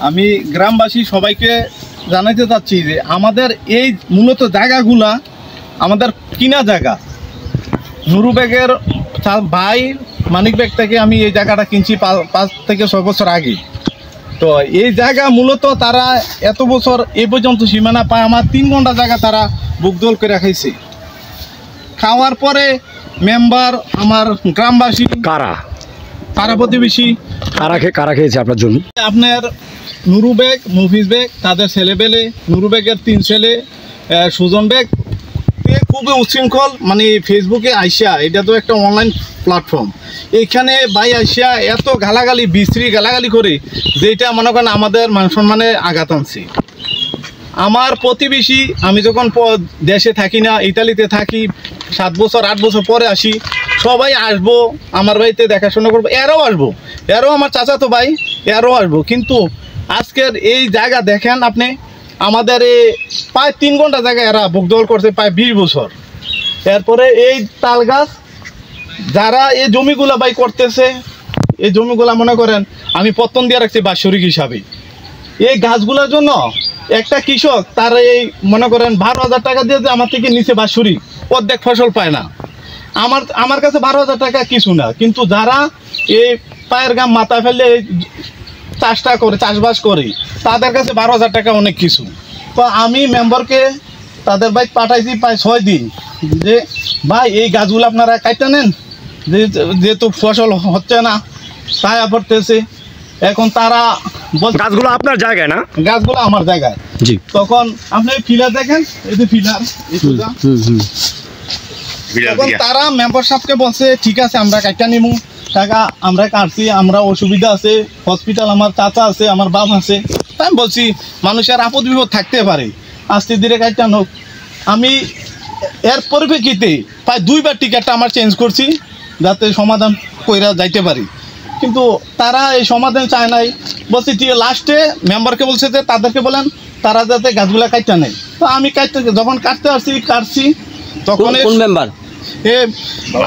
আমি গ্রামবাসী সবাইকে জানাইতে চাচ্ছি যে আমাদের এই মূলত জায়গাগুলা আমাদের কিনা জায়গা। নুরু বেগের ভাই মানিক বেগ থেকে আমি এই জায়গাটা কিনছি 5 থেকে 6 বছর আগে। তো এই জায়গা মূলত তারা এত বছর এ পর্যন্ত সীমানা পায় আমার 3 ঘন্টা জায়গা তারা বুকদল করে খাইছে। খাওয়ার পরে মেম্বার আমার গ্রামবাসী কারা পাড়া প্রতিবেশী কারা খেয়েছে আপনার জমি? আপনার নুরু বেগ, মুফিজ বেগ, তাদের ছেলেবেলে, নুরু বেগের 3 ছেলে, সুজন বেগ খুবই উচ্ছৃঙ্খল। মানে ফেসবুকে আইসা, এটা তো একটা অনলাইন প্ল্যাটফর্ম, এইখানে ভাই আইসা এত গালাগালি বিশ্রী গালাগালি করে যেটা মনে করেন আমাদের মান সম্মানে আঘাত আনছে। আমার প্রতিবেশী, আমি যখন দেশে থাকি না, ইতালিতে থাকি, 7 বছর 8 বছর পরে আসি, সবাই আসবো আমার বাড়িতে দেখাশোনা করবো, এরাও আসবো, এরাও আমার চাচাতো ভাই, এরাও আসবো। কিন্তু আজকের এই জায়গা দেখেন আপনি, আমাদের এই প্রায় 3 ঘন্টা জায়গায় এরা বুকদখল করছে প্রায় 20 বছর। এরপরে এই তাল গাছ যারা এই জমিগুলা ভাই করতেছে, এই জমিগুলা মনে করেন আমি পত্তন দিয়ে রাখছি বাৎসরিক হিসাবে। এই গাছগুলোর জন্য একটা কৃষক তার এই মনে করেন 12,000 টাকা দিয়ে আমার থেকে নিচে বাৎসরিক অর্ধেক ফসল পায় না। আমার কাছে 12,000 টাকা কিছু না, কিন্তু যারা এই পায়ের গাম মাথা ফেলে চাষটা করে, চাষবাস করে, তাদের কাছে 12,000 টাকা অনেক কিছু। তো আমি মেম্বারকে তাদের বাইক পাঠাইছি প্রায় 6 দিন যে ভাই এই গাছগুলো আপনারা কাটতে নেন, যেহেতু ফসল হচ্ছে না, ছায়া পড়তেছে। এখন তারা গাছগুলো আপনার জায়গায় না? গাছগুলো আমার জায়গায়। জি। তখন আপনি ফিলার দেখেন, এই যে ফিলার, তখন তারা মেম্বার সাহেবকে বলছে ঠিক আছে আমরা কাটটা নিবো, টাকা আমরা কাটছি, আমরা অসুবিধা আছে, হসপিটাল, আমার চাচা আছে, আমার বাপ আছে। তাই বলছি মানুষের আপদ বিপদ থাকতে পারে, আস্তে ধীরে কাটটা নোক। আমি এর পরিপ্রেক্ষিতে প্রায় 2বার টিকিটটা আমার চেঞ্জ করছি যাতে সমাধান কইরা যাইতে পারি, কিন্তু তারা এই সমাধান চায় নাই। বলছি ঠিক লাস্টে মেম্বারকে বলছে যে তাদেরকে বলেন তারা যাতে গাছগুলা কাটতে নেয়। তো আমি যখন কাটছি তখন কোন মেম্বার,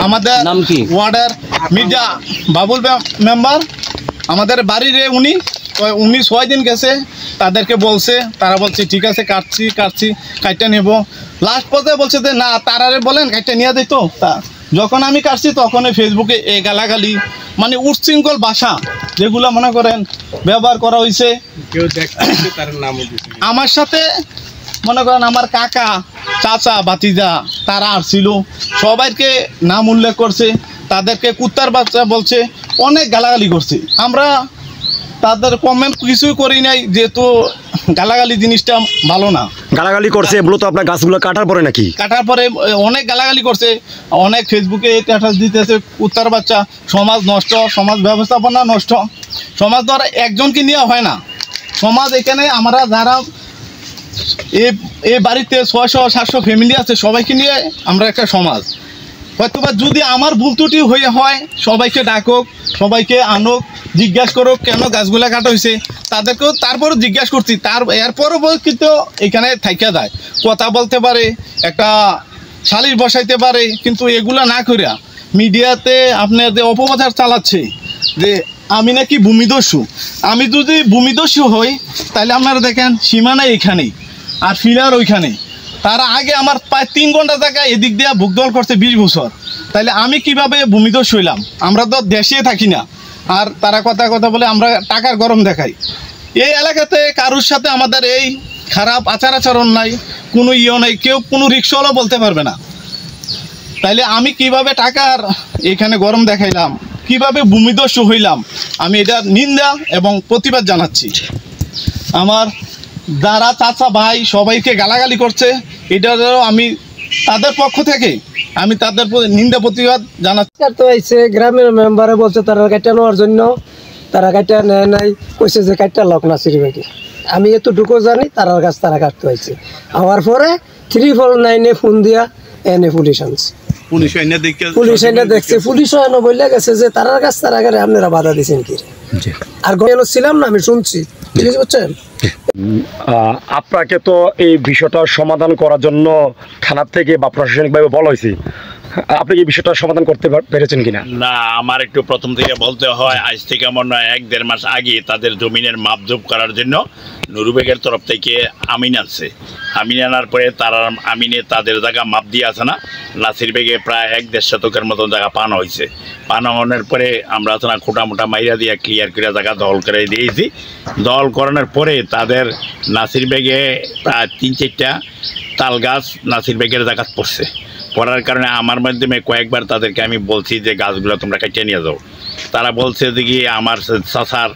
আমাদের নাম কি, ওয়ার্ডের মির্জা বাবুল মেম্বার, আমাদের বাড়ির উনি 6 দিন গেছে, তাদেরকে বলছে, তারা বলছে ঠিক আছে কাটছি কাটতে নেব। লাস্ট পর্যায়ে বলছে যে না তারারে বলেন কাটতে নিয়ে দিত। যখন আমি কাটছি তখন ফেসবুকে এই গালাগালি মানে উচ্ছৃঙ্খল ভাষা যেগুলো মনে করেন ব্যবহার করা হয়েছে। আমার সাথে মনে করেন আমার কাকা, চাচা, ভাতিজা তারা আসছিল, সবাইকে নাম উল্লেখ করছে, তাদেরকে কুত্তার বাচ্চা বলছে, অনেক গালাগালি করছে। আমরা তাদের কমেন্ট কিছুই করি নাই, যেহেতু গালাগালি জিনিসটা ভালো না। গালাগালি করছে মূলত আপনার গাছগুলো কাটার পরে নাকি? কাটার পরে অনেক গালাগালি করছে, অনেক ফেসবুকে স্ট্যাটাস দিতেছে কুত্তার বাচ্চা, সমাজ নষ্ট, সমাজ ব্যবস্থাপনা নষ্ট। সমাজ দ্বারা একজনকে নিয়ে হয় না, সমাজ এখানে আমরা যারা এই বাড়িতে 600-700 ফ্যামিলি আছে, সবাইকে নিয়ে আমরা একটা সমাজ। হয়তোবা যদি আমার ভুল ত্রুটি হয়ে হয়, সবাইকে ডাকুক, সবাইকে আনুক, জিজ্ঞাসা করুক কেন গাছগুলা কাটা হয়েছে, তাদেরকেও তারপরও জিজ্ঞাসা করছি। এরপরও কিন্তু এখানে থাইকা যায়, কথা বলতে পারে, একটা সালিশ বসাইতে পারে, কিন্তু এগুলা না করিয়া মিডিয়াতে আপনার যে অপপ্রচার চালাচ্ছে যে আমি নাকি ভূমিদস্যু। আমি যদি ভূমিদস্যু হই তাহলে আপনারা দেখেন সীমানা এখানেই আর ফিলার ওইখানে। তারা আগে আমার প্রায় 3 ঘন্টা জায়গায় এদিক দিয়ে ভুগদল করছে 20 বছর, তাহলে আমি কিভাবে ভূমিদস্যু হইলাম? আমরা তো দেশে থাকি না, আর তারা কথা বলে আমরা টাকার গরম দেখাই। এই এলাকাতে কারোর সাথে আমাদের এই খারাপ আচরণ নাই, কোনো নাই, কেউ কোনো রিক্সাওয়ালা বলতে পারবে না। তাইলে আমি কিভাবে টাকার এখানে গরম দেখাইলাম, কিভাবে ভূমিদস্যু হইলাম, আমি এটা নিন্দা এবং প্রতিবাদ জানাচ্ছি। আমার যারা চাচা ভাই সবাইকে গালাগালি করছে, এটারও আমি তাদের পক্ষ থেকে আমি তাদের নিন্দা প্রতিবাদ জানাচ্ছি। তো আইছে গ্রামের মেম্বারে বলছে তারা কাটা নেওয়ার জন্য, তারা কাটা নেয় নাই, কইছে যে কাটটা লোক না সিরিবাকি। আমি এতটুকু জানি তারার কাছ তারা কাটতে হয়েছে। হওয়ার পরে 349-এ ফোন দিয়া এনে পুলিশ আনছে, পুলিশ এনে দেখছে, পুলিশ এনে বললে গেছে যে তারার কাছ তারা আপনারা বাধা দিয়েছেন কি। আর গেল ছিলাম না, আমি শুনছি, বুঝছেন। আপনাকে তো এই বিষয়টার সমাধান করার জন্য থানার থেকে বা প্রশাসনিকভাবে বলা হয়েছে, আপনি কি বিষয়টা সমাধান করতে পেরেছেন কিনা? না, আমার একটু প্রথম থেকে বলতে হয়, আজ থেকে মনে হয় 1-1.5 মাস আগে তাদের জমিনের মাপজোপ করার জন্য নুরুবেগের তরফ থেকে আমিন আনছে। আমিন আনার পরে তারা আমিনে তাদের জায়গা মাপ দিয়ে আছে না, নাসির বেগে প্রায় 1-1.5 শতকের মতো জায়গা পানো হয়েছে। পানো হওয়ার পরে আমরা তো না খোটা মোটা মাইরা দিয়ে ক্লিয়ার করে জায়গা দল করে দিয়েছি। দল করানোর পরে তাদের নাসির বেগে প্রায় 3-4টা তাল গাছ নাসির বেগের জায়গা পড়ছে। পড়ার কারণে আমার মাধ্যমে কয়েকবার তাদেরকে আমি বলছি যে গাছগুলো তোমরা কেটে নিয়ে যাও। তারা বলছে যে কি আমার চাচার,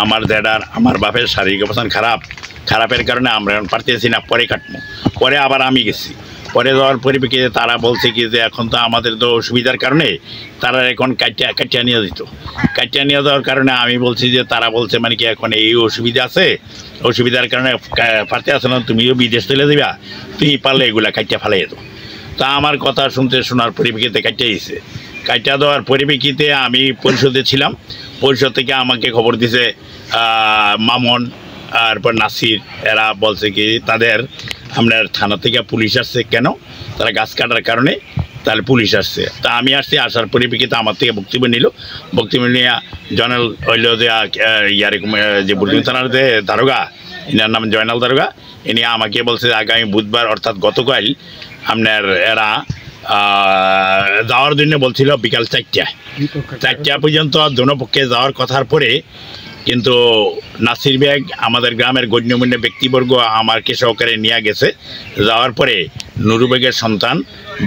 আমার জেডার, আমার বাপের শারীরিক অবস্থান খারাপের কারণে আমরা এখন পারতেছি না, পরে কাটবো। পরে আবার আমি গেছি, পরে যাওয়ার পরিপ্রেক্ষিতে তারা বলছে কি যে এখন তো আমাদের তো অসুবিধার কারণে তারা এখন কাটিয়া নিয়ে দিত। কাটিয়া নিয়ে যাওয়ার কারণে আমি বলছি যে তারা বলছে মানে কি এখন এই অসুবিধা আছে, অসুবিধার কারণে পারতে আসো না, তুমিও বিদেশ চলে যাবা, তুমি পারলে এগুলা কাটিয়া ফেলাই যেত। তা আমার কথা শোনার পরিপ্রেক্ষিতে কাটিয়ে দিয়েছে। কাটিয়া দেওয়ার পরিপ্রেক্ষিতে আমি পরিষদে ছিলাম, পরিষদ থেকে আমাকে খবর দিছে মামুন তারপর নাসির, এরা বলছে কি তাদের আপনার থানা থেকে পুলিশ আসছে। কেন? তারা গাছ কাটার কারণে তাহলে পুলিশ আসছে। তা আমি আসছি, আসার পরিপ্রেক্ষিতে আমার থেকে বক্তব্য নিল। বক্তব্য নিয়ে জয়নাল হইল যে ইয়ারকম যে বুর্দিন থানার যে দারোগা, এনার নাম জয়নাল দারোগা, ইনি আমাকে বলছে আগামী বুধবার অর্থাৎ গতকাল আপনার এরা যাওয়ার জন্য বলছিল বিকাল 4টা পর্যন্ত দোনো পক্ষে যাওয়ার কথার পরে কিন্তু নাসির বেগ আমাদের গ্রামের গণ্যমান্য ব্যক্তিবর্গ আমাকে সহকারে নিয়ে গেছে। যাওয়ার পরে নুরু বেগের সন্তান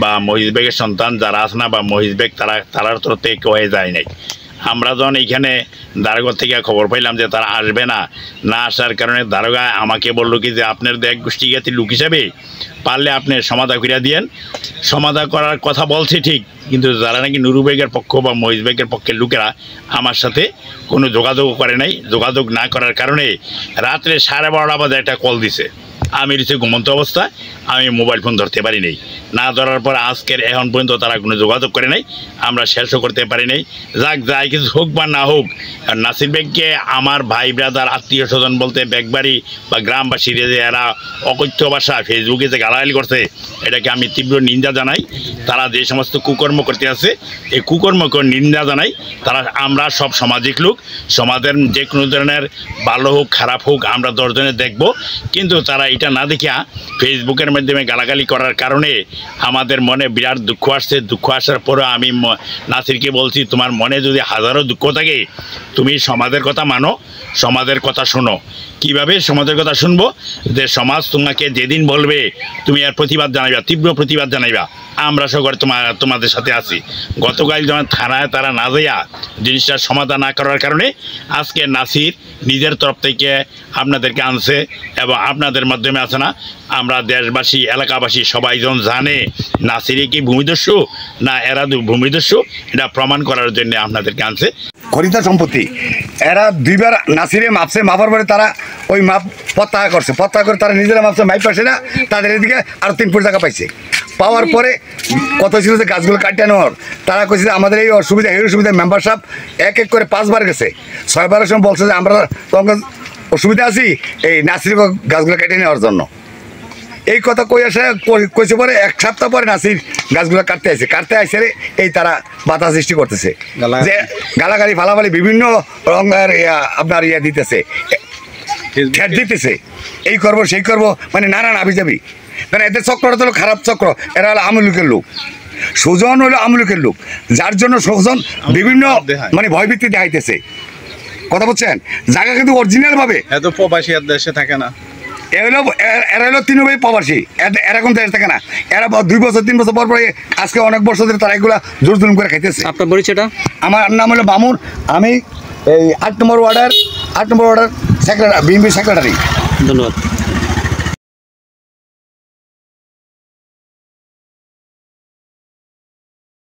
বা মহিজ বেগের সন্তান যারা আছে না বা মহিজ বেগ তারার তরফ থেকে কেউ যায় নাই। আমরা যখন এইখানে দারোগা থেকে খবর পাইলাম যে তারা আসবে না আসার কারণে দারোগা আমাকে বললো কি যে আপনার এক গোষ্ঠী জ্ঞাতি লোক হিসাবে পারলে আপনি সমাধা করিয়া দিয়েন। সমাধা করার কথা বলছে ঠিক, কিন্তু যারা নাকি নুরু বেগের পক্ষ বা মহিজ বেগের পক্ষের লোকেরা আমার সাথে কোনো যোগাযোগ করে নাই। যোগাযোগ না করার কারণে রাত্রে 12:30 বাজে একটা কল দিছে। আমি রয়েছে ঘুমন্ত অবস্থায়, আমি মোবাইল ফোন ধরতে পারি নাই। না ধরার পর আজকের এখন পর্যন্ত তারা কোনো যোগাযোগ করে নাই, আমরা শেষও করতে পারি নাই। যাক যাই কিছু হোক বা না হোক, নাসির বেগকে আমার ভাই ব্রাদার আত্মীয় স্বজন বলতে বেগবাড়ি বা গ্রামবাসী যে এরা অকথ্য ভাষা ফেসবুকে যে গালাগালি করছে, এটাকে আমি তীব্র নিন্দা জানাই। তারা যে সমস্ত কুকর্ম করতে আছে এই কুকর্মকে নিন্দা জানাই। তারা আমরা সব সামাজিক লোক, সমাজের যে কোনো ধরনের ভালো হোক খারাপ হোক আমরা 10 জনে দেখব, কিন্তু তারা এটা না দেখিয়া ফেসবুকের মাধ্যমে গালাগালি করার কারণে আমাদের মনে বিরাট দুঃখ আসছে। দুঃখ আসার পরে আমি নাসিরকে বলছি, তোমার মনে যদি হাজারো দুঃখ থাকে তুমি সমাজের কথা মানো, সমাজের কথা শোনো। কিভাবে সমাজের কথা শুনবো? যে সমাজ তোমাকে যেদিন বলবে তুমি এর প্রতিবাদ জানাইবা, তীব্র প্রতিবাদ জানাইবা। আমরা সকলে তোমাদের সাথে আছি। গতকাল যখন থানায় তারা না যাইয়া জিনিসটার সমাধান না করার কারণে আজকে নাসির নিজের তরফ থেকে আপনাদেরকে আনছে এবং আপনাদের মাধ্যমে আছে না আমরা দেশবাসী এলাকাবাসী সবাই জন জানে নাসিরই কি ভূমিদস্যু না এরা ভূমিদস্যু, এটা প্রমাণ করার জন্য আপনাদেরকে আনছে। খরিদা সম্পত্তি এরা 2বার নাসিরে মাপছে, মাপার পরে তারা ওই মাপ প্রত্যাহার করছে। প্রত্যাহার করে তারা নিজেরা মাপছে, মাইপ পাচ্ছে না, তাদের এদিকে আরও 3 ফুট জায়গা পাইছে। পাওয়ার পরে কত ছিল যে গাছগুলো কাটিয়ে নেওয়ার, তারা কইছে যে আমাদের এই অসুবিধা এই অসুবিধা মেম্বার সাহেব এক করে 5 বার গেছে। 6 বারের সময় বলছে যে আমরা তখন অসুবিধা আছি এই নাসির গাছগুলো কেটে নেওয়ার জন্য। এই কথা কইছে পরে 1 সপ্তাহ পরে নাসির গাছগুলো কাটতে আসছে এই তারা বাধা সৃষ্টি করতেছে, যে গালাগালি ফালাফালি বিভিন্ন রঙের আপনার দিতেছে, ঠেট দিতেছে, এই করবো সেই করবো, মানে নানান আবিজাবি। মানে এদের চক্রটা হলো খারাপ চক্র। এরা হলো আমলুকের লোক, সুজন হলো আমলুকের লোক, যার জন্য সুজন বিভিন্ন মানে ভয়ভীতি দেখাইতেছে। কথা বলছেন, জায়গা কিন্তু অরিজিনাল ভাবে এত প্রবাসী দেশে থাকে না। এরা হলো 3 ভাই প্রবাসী, এরা কোন দেশ থাকে না। এরা 2 বছর 3 বছর পর পরে আজকে অনেক বছর ধরে তারা এগুলা জোর জুলুম করে খাইতেছে। আপনার পরিচয়টা? আমার নাম হলো মামুন, আমি এই 8 নম্বর ওয়ার্ডের সেক্রেটারি, বিএনপি সেক্রেটারি। ধন্যবাদ।